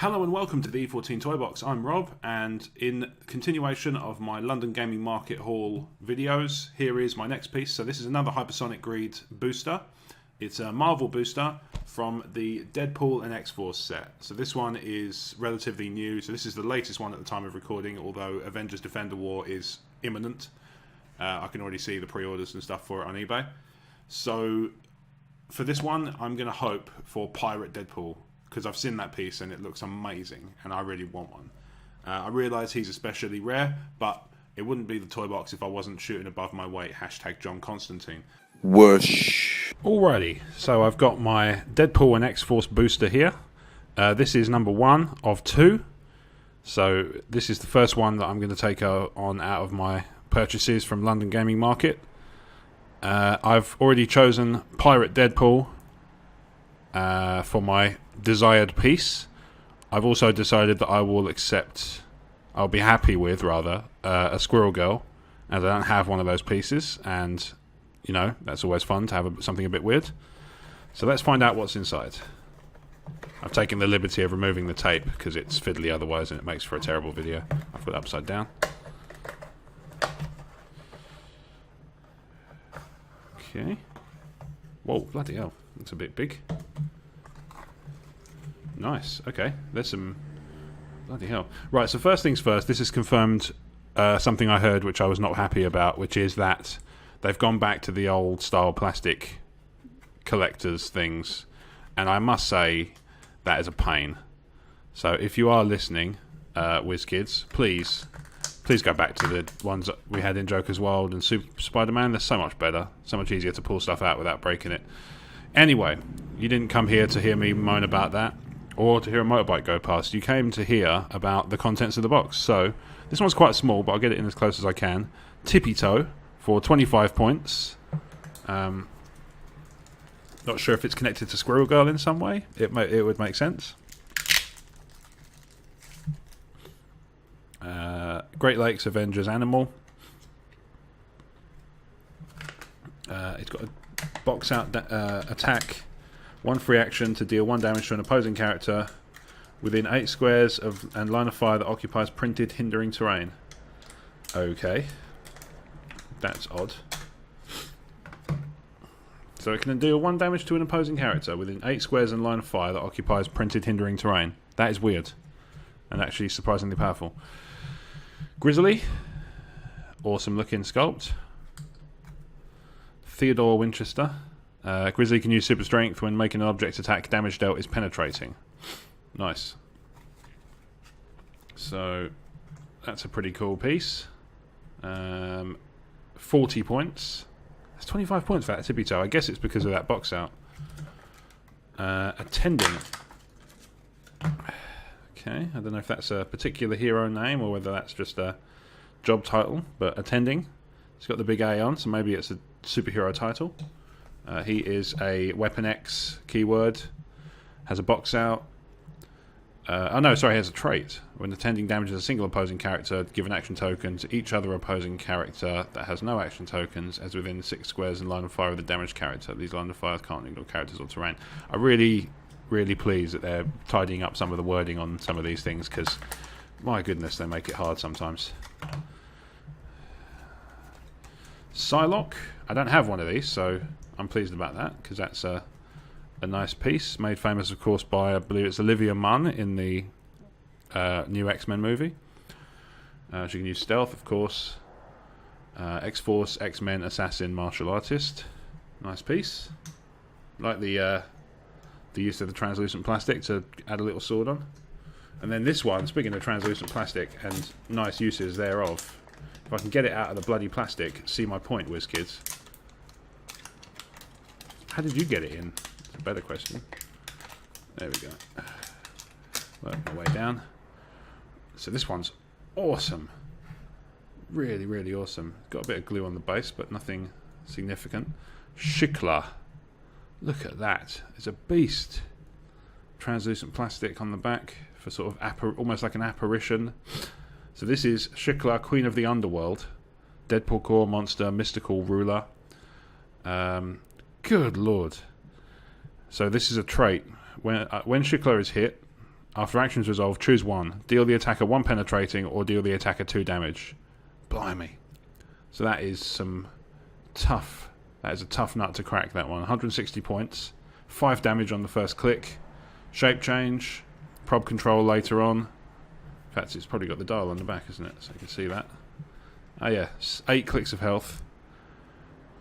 Hello and welcome to the E14 Toybox. I'm Rob, and in continuation of my London Gaming Market Hall videos, here is my next piece. So this is another HyperSonic Greed booster. It's a Marvel booster from the Deadpool and X-Force set. So this one is relatively new. So this is the latest one at the time of recording, although Avengers Defender War is imminent. I can already see the pre-orders and stuff for it on eBay. So for this one, I'm going to hope for Pirate Deadpool, because I've seen that piece and it looks amazing and I really want one. I realise he's especially rare, but it wouldn't be the toy box if I wasn't shooting above my weight. Hashtag John Constantine. Whoosh. Alrighty, so I've got my Deadpool and X-Force booster here. This is number 1 of 2. So this is the first one that I'm going to take on out of my purchases from London Gaming Market. I've already chosen Pirate Deadpool for my desired piece. I've also decided that I'll be happy with a Squirrel Girl, as I don't have one of those pieces, and you know, that's always fun to have something a bit weird. So let's find out what's inside. I've taken the liberty of removing the tape because it's fiddly otherwise and it makes for a terrible video. I've got it upside down. Okay. Whoa, bloody hell, that's a bit big. Nice, okay, there's some... bloody hell. Right, so first things first, this has confirmed something I heard which I was not happy about, which is that they've gone back to the old style plastic collectors things, and I must say that is a pain. So if you are listening, WizKids, please go back to the ones that we had in Joker's World and Super Spider-Man. They're so much better, so much easier to pull stuff out without breaking it. Anyway, you didn't come here to hear me moan about that, or to hear a motorbike go past. You came to hear about the contents of the box. So this one's quite small, but I'll get it in as close as I can. Tippy toe for 25 points. Not sure if it's connected to Squirrel Girl in some way. It would make sense. Great Lakes Avengers Animal. It's got a box out attack. 1 free action to deal 1 damage to an opposing character within 8 squares and line of fire that occupies printed hindering terrain. Okay. That's odd. So it can deal 1 damage to an opposing character within 8 squares and line of fire that occupies printed hindering terrain. That is weird. And actually surprisingly powerful. Grizzly. Awesome looking sculpt. Theodore Winchester. Grizzly can use super strength when making an object attack. Damage dealt is penetrating. Nice. So that's a pretty cool piece. 40 points. That's 25 points for that tippy toe. I guess it's because of that box out. Attending. Okay, I don't know if that's a particular hero name or whether that's just a job title, but attending. It's got the big A on, so maybe it's a superhero title. He is a Weapon X keyword, has a box out. Oh no, sorry, he has a trait. When attending damages a single opposing character, give an action token to each other opposing character that has no action tokens as within 6 squares in line of fire of the damaged character. These line of fires can't ignore characters or terrain. I'm really pleased that they're tidying up some of the wording on some of these things, because my goodness, they make it hard sometimes. Psylocke. I don't have one of these, so I'm pleased about that, because that's a nice piece, made famous of course by, I believe it's Olivia Munn in the new X-Men movie. She can use stealth, of course. X-Force, X-Men, assassin, martial artist. Nice piece. Like the use of the translucent plastic to add a little sword on. And then this one, speaking of translucent plastic and nice uses thereof, if I can get it out of the bloody plastic, see my point, WizKids. How did you get it in? It's a better question. There we go. Work my way down. So this one's awesome. Really, really awesome. Got a bit of glue on the base, but nothing significant. Shikla. Look at that. It's a beast. Translucent plastic on the back for sort of almost like an apparition. So this is Shikla, Queen of the Underworld. Deadpool core monster, mystical ruler. Good lord. So this is a trait. When Shikla is hit, After actions resolved, choose one. Deal the attacker 1 penetrating or deal the attacker 2 damage. Blimey. So that is some tough... That is a tough nut to crack, that one. 160 points. 5 damage on the first click. Shape change. Prob control later on. In fact, it's probably got the dial on the back, isn't it? So you can see that. Oh yeah, 8 clicks of health.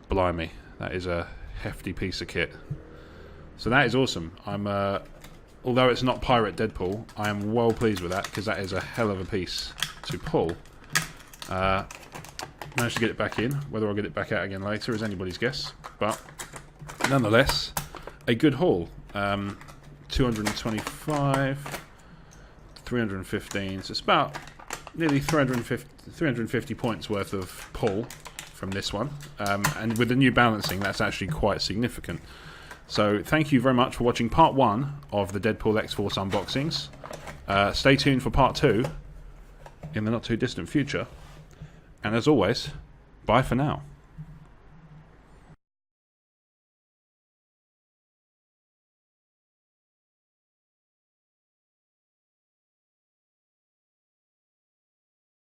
Blimey. That is a hefty piece of kit. So that is awesome. I'm... although it's not Pirate Deadpool, I am well pleased with that, because that is a hell of a piece to pull. Managed to get it back in. Whether I'll get it back out again later is anybody's guess. But nonetheless, a good haul. 225, 315. So it's about nearly 350 points worth of pull from this one. And with the new balancing, that's actually quite significant. So thank you very much for watching part 1 of the Deadpool X-Force unboxings. Stay tuned for part 2 in the not too distant future. And as always, bye for now.